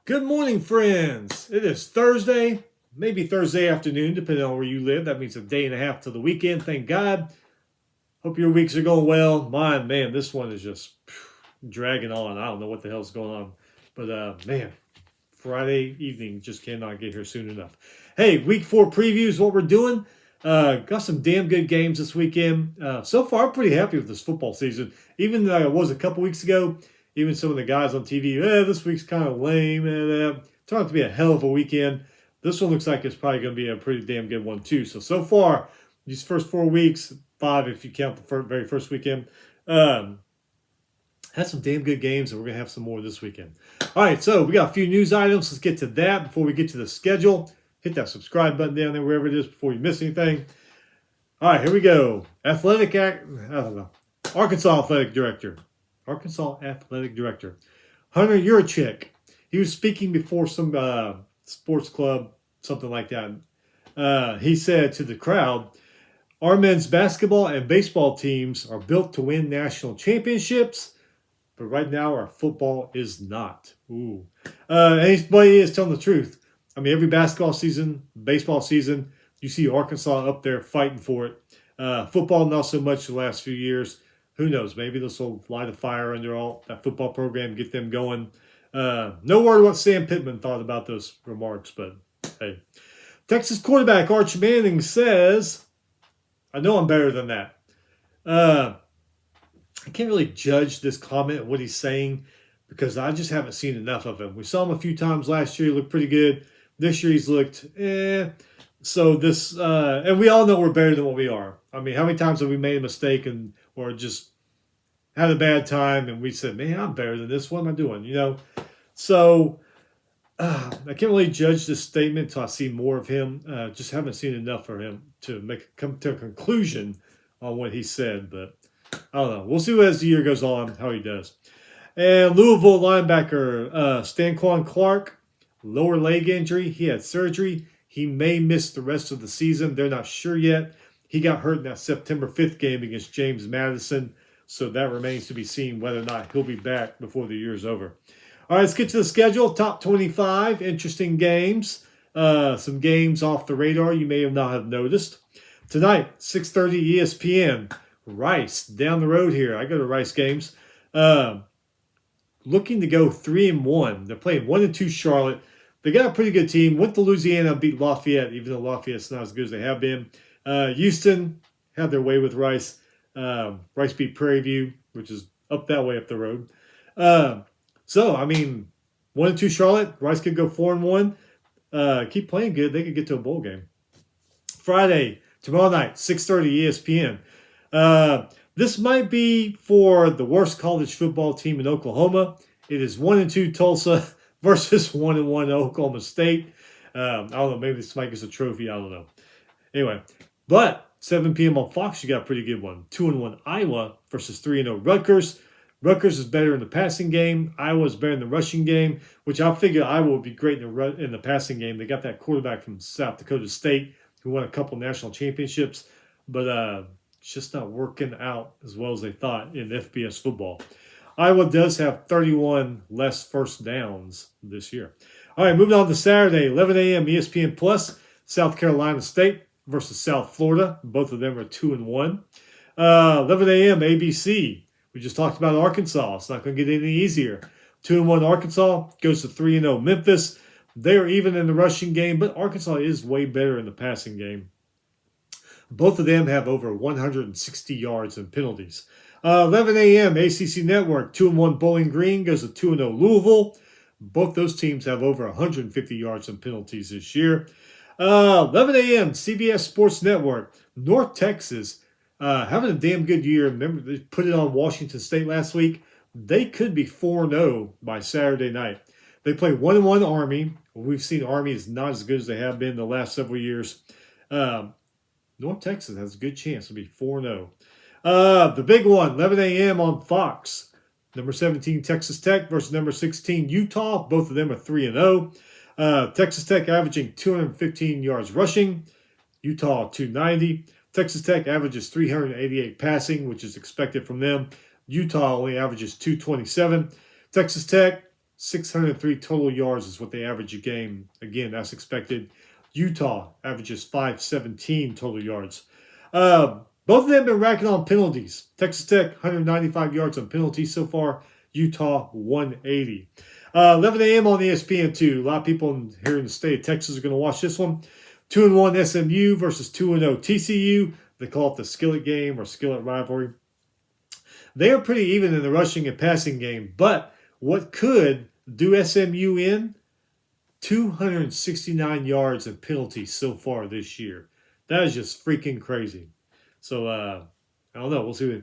Good morning, friends. It is Thursday, maybe Thursday afternoon, depending on where you live. That means a day and a half to the weekend. Thank God. Hope your weeks are going well. Mine, man, this one is just dragging on. I don't know what the hell's going on. But, man, Friday evening just cannot get here soon enough. Hey, week 4 previews, what we're doing. Got some damn good games this weekend. So far, I'm pretty happy with this football season. Even though I was a couple weeks ago, even some of the guys on TV, this week's kind of lame. Turned out to be a hell of a weekend. This one looks like it's probably going to be a pretty damn good one, too. So far, these first 4 weeks, 5 if you count the very first weekend, had some damn good games, and we're going to have some more this weekend. All right, so we got a few news items. Let's get to that before we get to the schedule. Hit that subscribe button down there, wherever it is, before you miss anything. All right, here we go. Arkansas Athletic Director. Hunter Yurachek. He was speaking before some sports club, something like that. He said to the crowd, our men's basketball and baseball teams are built to win national championships, but right now our football is not. Ooh. But he is telling the truth. I mean, every basketball season, baseball season, you see Arkansas up there fighting for it. Football, not so much the last few years. Who knows? Maybe this will light a fire under all that football program, get them going. No word what Sam Pittman thought about those remarks, but hey. Texas quarterback Arch Manning says, I know I'm better than that. I can't really judge this comment, what he's saying, because I just haven't seen enough of him. We saw him a few times last year. He looked pretty good. This year he's looked So this, and we all know we're better than what we are. I mean, how many times have we made a mistake or just had a bad time and we said, man, I'm better than this. What am I doing? So I can't really judge this statement until I see more of him. Just haven't seen enough for him to come to a conclusion on what he said. But I don't know. We'll see as the year goes on how he does. And Louisville linebacker Stanquan Clark, lower leg injury. He had surgery. He may miss the rest of the season. They're not sure yet. He got hurt in that September 5th game against James Madison. So that remains to be seen whether or not he'll be back before the year is over. All right, let's get to the schedule. Top 25, interesting games. Some games off the radar you may not have noticed. Tonight, 6:30 ESPN. Rice, down the road here. I go to Rice games. Looking to go 3-1. They're playing 1-2 Charlotte. They got a pretty good team. Went to Louisiana and beat Lafayette, even though Lafayette's not as good as they have been. Houston had their way with Rice. Rice beat Prairie View, which is up that way up the road. So, I mean, 1-2 Charlotte. Rice could go 4-1. Keep playing good. They could get to a bowl game. Friday, tomorrow night, 6:30 ESPN. This might be for the worst college football team in Oklahoma. It is 1-2 Tulsa versus 1-1 Oklahoma State. I don't know. Maybe this might get a trophy. I don't know. Anyway, but 7 p.m. on Fox, you got a pretty good one. 2-1 Iowa versus 3-0 Rutgers. Rutgers is better in the passing game. Iowa is better in the rushing game, which I figure Iowa would be great in the passing game. They got that quarterback from South Dakota State who won a couple national championships, but it's just not working out as well as they thought in FBS football. Iowa does have 31 less first downs this year. All right, moving on to Saturday, 11 a.m. ESPN Plus, South Carolina State versus South Florida. Both of them are 2-1. 11 a.m. ABC. We just talked about Arkansas. It's not going to get any easier. 2-1 Arkansas goes to 3-0 Memphis. They're even in the rushing game, but Arkansas is way better in the passing game. Both of them have over 160 yards and penalties. 11 a.m. ACC Network, 2-1 Bowling Green goes to 2-0 Louisville. Both those teams have over 150 yards and penalties this year. 11 a.m. CBS Sports Network, North Texas, having a damn good year. Remember, they put it on Washington State last week. They could be 4-0 by Saturday night. They play 1-1 Army. We've seen Army is not as good as they have been the last several years. North Texas has a good chance to be 4-0. The big one, 11 a.m. on Fox. Number 17, Texas Tech versus number 16, Utah. Both of them are 3-0. Texas Tech averaging 215 yards rushing. Utah, 290. Texas Tech averages 388 passing, which is expected from them. Utah only averages 227. Texas Tech 603 total yards is what they average a game. Again, that's expected. Utah averages 517 total yards. Both of them have been racking on penalties. Texas Tech, 195 yards on penalties so far. Utah, 180. 11 a.m. on ESPN2. A lot of people here in the state of Texas are going to watch this one. 2-1 SMU versus 2-0 TCU. They call it the Skillet game or Skillet rivalry. They are pretty even in the rushing and passing game, but what could do SMU in? 269 yards and penalties so far this year. That is just freaking crazy. So, I don't know. We'll see.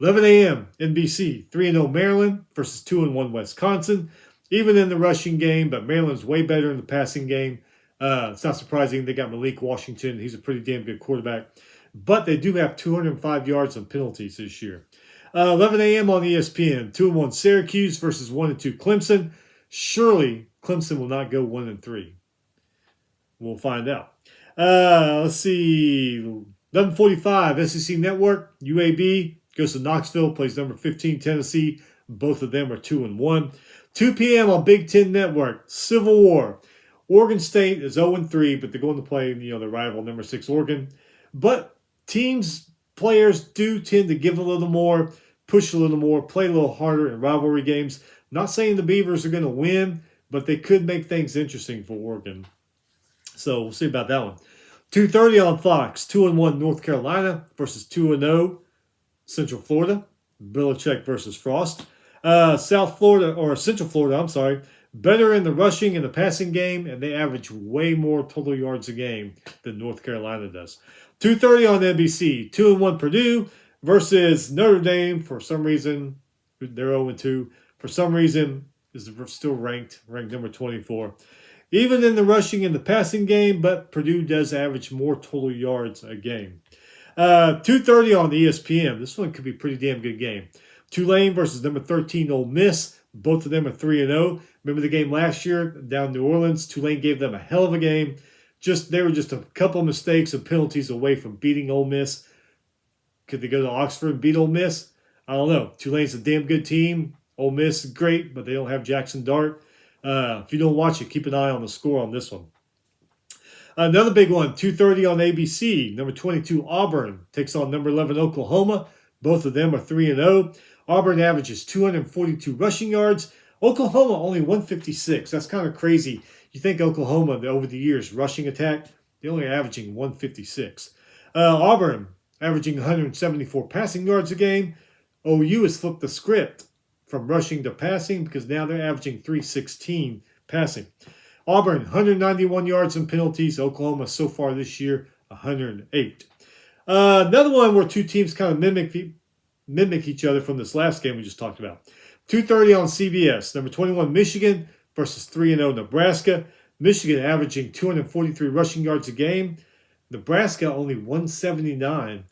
11 a.m. NBC, 3-0 Maryland versus 2-1 Wisconsin. Even in the rushing game, but Maryland's way better in the passing game. It's not surprising they got Malik Washington. He's a pretty damn good quarterback. But they do have 205 yards on penalties this year. 11 a.m. on ESPN, 2-1 Syracuse versus 1-2 Clemson. Surely Clemson will not go 1-3. We'll find out. Let's see. 11:45 SEC Network. UAB goes to Knoxville, plays number 15 Tennessee. Both of them are 2-1. 2 p.m. on Big Ten Network. Civil War. Oregon State is 0-3, but they're going to play the rival number 6 Oregon. But players do tend to give a little more, push a little more, play a little harder in rivalry games. Not saying the Beavers are going to win, but they could make things interesting for Oregon. So we'll see about that one. 2:30 on Fox. 2-1 North Carolina versus 2-0 Central Florida. Belichick versus Frost. Central Florida, better in the rushing and the passing game, and they average way more total yards a game than North Carolina does. 2:30 on NBC. 2-1 Purdue versus Notre Dame. For some reason, they're 0-2. For some reason, is still ranked number 24. Even in the rushing and the passing game, but Purdue does average more total yards a game. 2:30 on ESPN. This one could be a pretty damn good game. Tulane versus number 13 Ole Miss. Both of them are 3-0. Remember the game last year down in New Orleans? Tulane gave them a hell of a game. They were just a couple of mistakes and penalties away from beating Ole Miss. Could they go to Oxford and beat Ole Miss? I don't know. Tulane's a damn good team. Ole Miss is great, but they don't have Jackson Dart. If you don't watch it, keep an eye on the score on this one. Another big one, 2:30 on ABC. Number 22 Auburn takes on number 11 Oklahoma. Both of them are 3-0. Auburn averages 242 rushing yards. Oklahoma only 156. That's kind of crazy. You think Oklahoma, over the years, rushing attack, they're only averaging 156. Auburn averaging 174 passing yards a game. OU has flipped the script from rushing to passing because now they're averaging 316 passing. Auburn, 191 yards and penalties. Oklahoma so far this year, 108. Another one where two teams kind of mimic each other from this last game we just talked about. 2:30 on CBS. Number 21 Michigan versus 3-0 Nebraska. Michigan averaging 243 rushing yards a game. Nebraska only 179.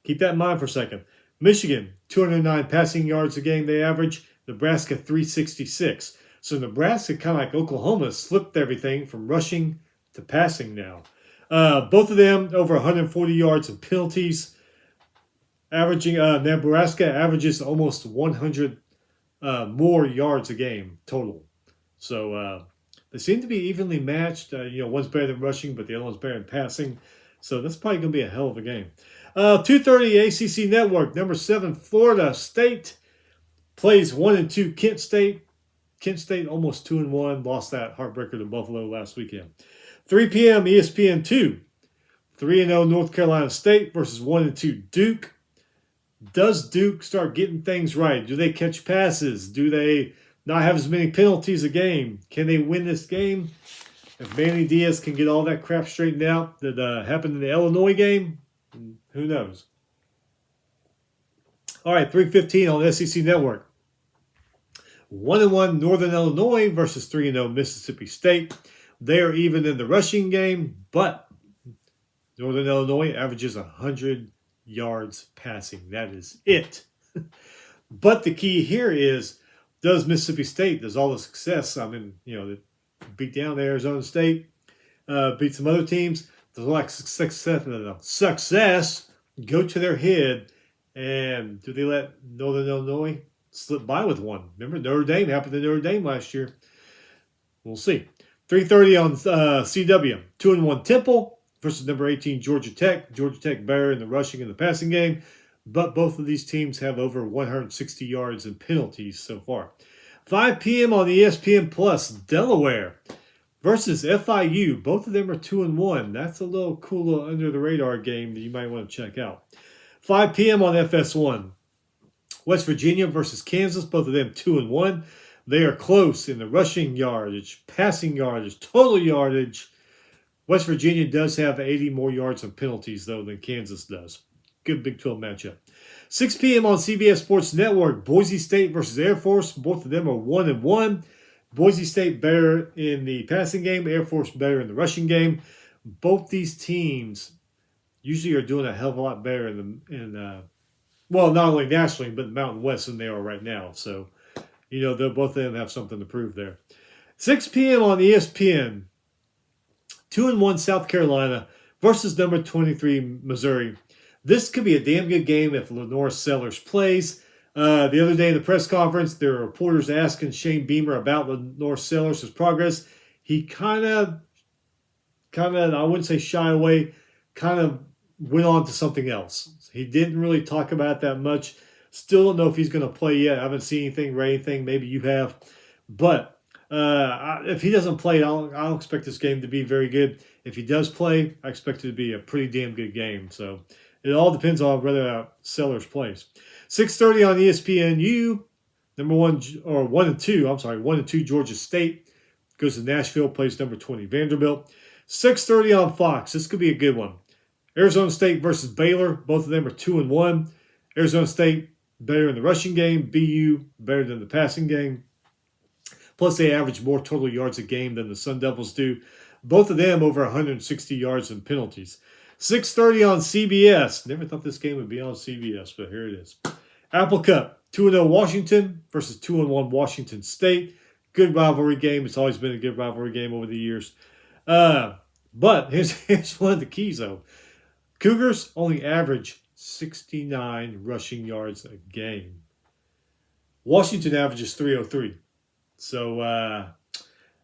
Keep that in mind for a second. Michigan, 209 passing yards a game they average. Nebraska, 366. So Nebraska, kind of like Oklahoma, has flipped everything from rushing to passing now. Both of them over 140 yards and penalties. Nebraska averages almost 100 more yards a game total. So they seem to be evenly matched. One's better than rushing, but the other one's better than passing. So that's probably going to be a hell of a game. 2:30 ACC Network. Number 7 Florida State plays 1-2 Kent State. Kent State almost 2-1. Lost that heartbreaker to Buffalo last weekend. 3 p.m. ESPN2. 3-0 North Carolina State versus 1-2 Duke. Does Duke start getting things right? Do they catch passes? Do they not have as many penalties a game? Can they win this game? If Manny Diaz can get all that crap straightened out that happened in the Illinois game, who knows? All right, 3:15 on SEC Network. 1-1 Northern Illinois versus 3-0 Mississippi State. They are even in the rushing game, but Northern Illinois averages 100 yards passing. That is it. But the key here is, does Mississippi State, does all the success, they beat down Arizona State, beat some other teams, does all that success go to their head, and do they let Northern Illinois slipped by with one. Remember, Notre Dame happened to Notre Dame last year. We'll see. 3:30 on CW. 2-1 Temple versus number 18 Georgia Tech. Georgia Tech better in the rushing and the passing game, but both of these teams have over 160 yards and penalties so far. 5 p.m. on ESPN Plus. Delaware versus FIU. Both of them are 2-1. That's a little cool little under the radar game that you might want to check out. 5 p.m. on FS1. West Virginia versus Kansas. Both of them 2-1. They are close in the rushing yardage, passing yardage, total yardage. West Virginia does have 80 more yards and penalties, though, than Kansas does. Good Big 12 matchup. 6 p.m. on CBS Sports Network. Boise State versus Air Force. Both of them are 1-1. Boise State better in the passing game. Air Force better in the rushing game. Both these teams usually are doing a hell of a lot better well, not only nationally, but the Mountain West than they are right now. So, both of them have something to prove there. 6 p.m. on ESPN. 2-1 South Carolina versus number 23 Missouri. This could be a damn good game if Lenore Sellers plays. The other day in the press conference, there were reporters asking Shane Beamer about Lenore Sellers' progress. He kind of, I wouldn't say shy away, kind of went on to something else. He didn't really talk about it that much. Still don't know if he's going to play yet. I haven't seen anything, read anything. Maybe you have. But if he doesn't play, I don't expect this game to be very good. If he does play, I expect it to be a pretty damn good game. So it all depends on whether Sellers plays. 6:30 on ESPNU. Number 1 and 2 Georgia State goes to Nashville, plays number 20 Vanderbilt. 6:30 on Fox. This could be a good one. Arizona State versus Baylor. Both of them are 2-1. Arizona State better in the rushing game. BU better than the passing game. Plus, they average more total yards a game than the Sun Devils do. Both of them over 160 yards and penalties. 6:30 on CBS. Never thought this game would be on CBS, but here it is. Apple Cup. 2-0 Washington versus 2-1 Washington State. Good rivalry game. It's always been a good rivalry game over the years. But here's one of the keys, though. Cougars only average 69 rushing yards a game. Washington averages 303. So, I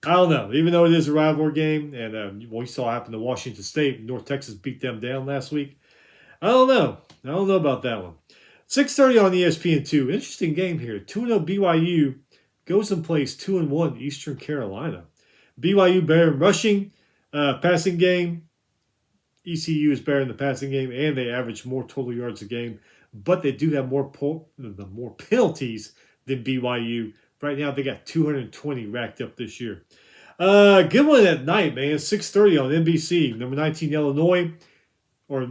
don't know. Even though it is a rivalry game, and we saw happen to Washington State, North Texas beat them down last week. I don't know. I don't know about that one. 6:30 on ESPN2. Interesting game here. 2-0 BYU goes and plays 2-1 Eastern Carolina. BYU better in rushing, passing game. ECU is better in the passing game, and they average more total yards a game. But they do have more penalties than BYU. Right now, they got 220 racked up this year. Good one at night, man. 6:30 on NBC. Number 19 Illinois, or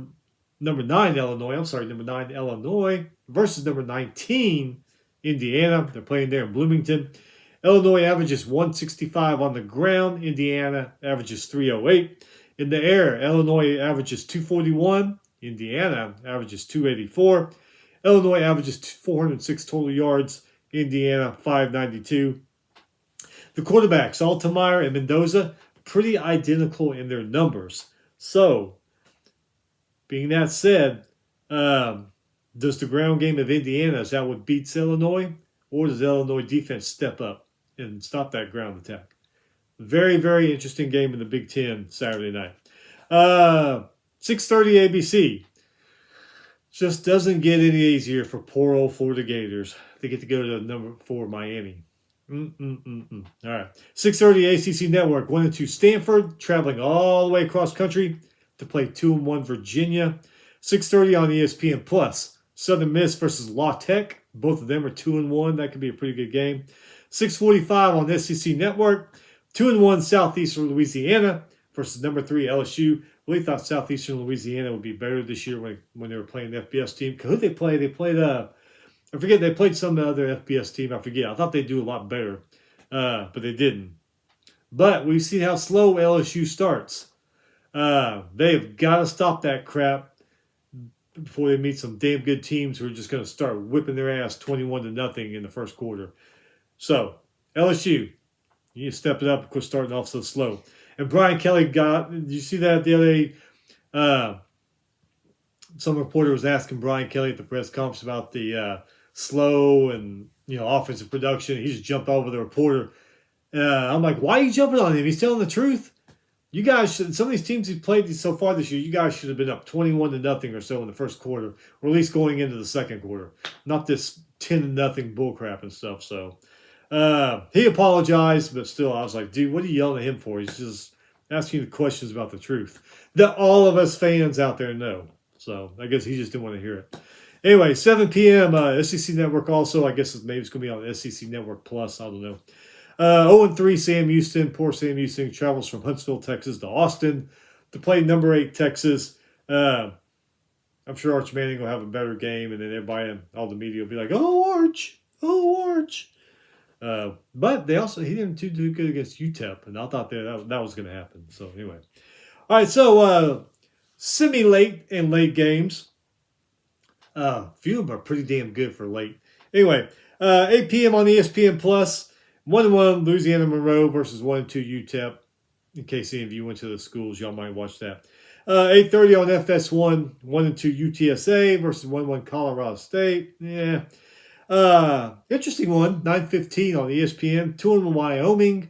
number 9 Illinois. Number 9 Illinois versus number 19 Indiana. They're playing there in Bloomington. Illinois averages 165 on the ground. Indiana averages 308. In the air, Illinois averages 241. Indiana averages 284. Illinois averages 406 total yards. Indiana 592. The quarterbacks, Altemeyer and Mendoza, pretty identical in their numbers. So, being that said, does the ground game of Indiana, is that what beats Illinois? Or does the Illinois defense step up and stop that ground attack? Very, very interesting game in the Big Ten Saturday night. 6:30 ABC. Just doesn't get any easier for poor old Florida Gators. They get to go to number 4 Miami. All right. 6:30 ACC Network. 1 and 2 Stanford, traveling all the way across country to play 2-1 Virginia. 6:30 on ESPN Plus. Southern Miss versus La Tech. Both of them are 2-1. That could be a pretty good game. 6:45 on SEC Network. 2-1 Southeastern Louisiana versus number 3 LSU. Really thought Southeastern Louisiana would be better this year when they were playing the FBS team. Who did they play? They played I forget. They played some other FBS team. I forget. I thought they'd do a lot better, but they didn't. But we've seen how slow LSU starts. They've got to stop that crap before they meet some damn good teams who are just going to start whipping their ass 21-0 in the first quarter. So LSU, you need to step it up and quit starting off so slow. And Brian Kelly did you see that the other day? Some reporter was asking Brian Kelly at the press conference about the slow and offensive production. He just jumped over the reporter. I'm like, why are you jumping on him? He's telling the truth. You guys should. Some of these teams he's played so far this year, you guys should have been up 21-0 or so in the first quarter, or at least going into the second quarter. Not this 10-0 bullcrap and stuff. So he apologized, but still, I was like, dude, what are you yelling at him for? He's just asking you questions about the truth that all of us fans out there know. So I guess he just didn't want to hear it. Anyway, 7 p.m. SEC Network also. I guess maybe it's going to be on SEC Network Plus. I don't know. 0-3 Sam Houston. Poor Sam Houston travels from Huntsville, Texas to Austin to play number 8 Texas. I'm sure Arch Manning will have a better game, and then everybody and all the media will be like, "Oh, Arch! Oh, Arch!" But he didn't do good against UTEP, and I thought that was going to happen. So anyway, all right. So semi-late and late games. Few of them are pretty damn good for late. Anyway, 8 p.m. on ESPN Plus. 1-1 Louisiana Monroe versus 1-2 UTEP. In case any of you went to the schools, y'all might watch that. 8:30 on FS1. 1-2 UTSA versus 1-1 Colorado State. Yeah. Interesting one. 9:15 on ESPN. 2-1 Wyoming.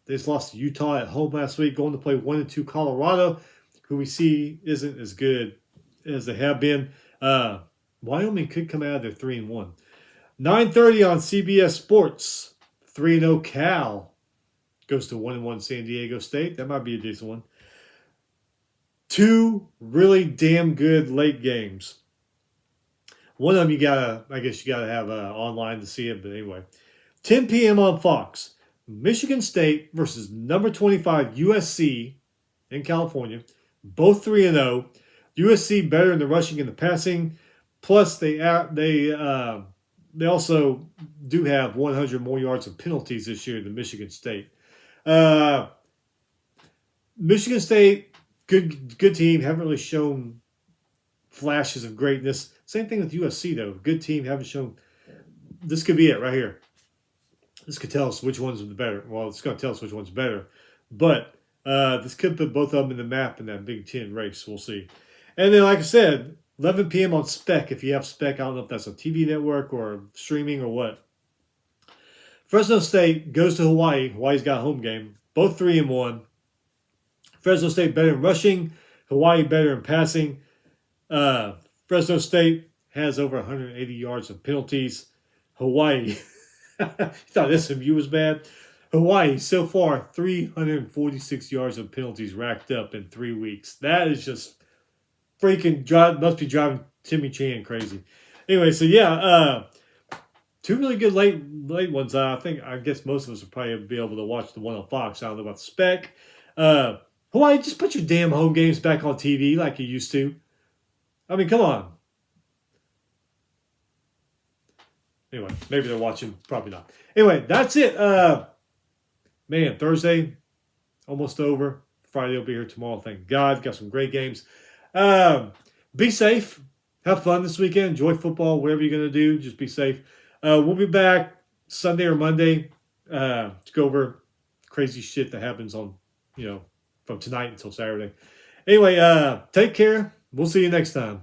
They just lost to Utah at home last week. Going to play 1-2 Colorado, who we see isn't as good as they have been. Wyoming could come out of there 3-1. 9:30 on CBS Sports. 3-0 Cal goes to 1-1 San Diego State. That might be a decent one. 2 really damn good late games. One of them you gotta have online to see it, but anyway. 10 p.m. on Fox. Michigan State versus number 25 USC in California. Both 3-0. USC better in the rushing and the passing. Plus, they also do have 100 more yards of penalties this year than Michigan State. Michigan State, good team. Haven't really shown flashes of greatness. Same thing with USC, though. Good team. Haven't shown. This could be it right here. This could tell us which one's the better. Well, it's going to tell us which one's better. But this could put both of them in the map in that Big Ten race. We'll see. And then, like I said, 11 p.m. on Spec. If you have Spec, I don't know if that's a TV network or streaming or what. Fresno State goes to Hawaii. Hawaii's got a home game. Both 3-1. Fresno State better in rushing. Hawaii better in passing. Fresno State has over 180 yards of penalties. Hawaii, you thought SMU was bad? Hawaii, so far, 346 yards of penalties racked up in 3 weeks. That is just freaking must be driving Timmy Chan crazy. Anyway, so yeah, 2 really good late ones. I guess most of us will probably be able to watch the one on Fox. I don't know about the Spec. Hawaii, just put your damn home games back on TV like you used to. I mean, come on. Anyway, maybe they're watching. Probably not. Anyway, that's it. Man, Thursday, almost over. Friday will be here tomorrow. Thank God. Got some great games. Be safe. Have fun this weekend. Enjoy football. Whatever you're going to do, just be safe. We'll be back Sunday or Monday to go over crazy shit that happens on, from tonight until Saturday. Anyway, take care. We'll see you next time.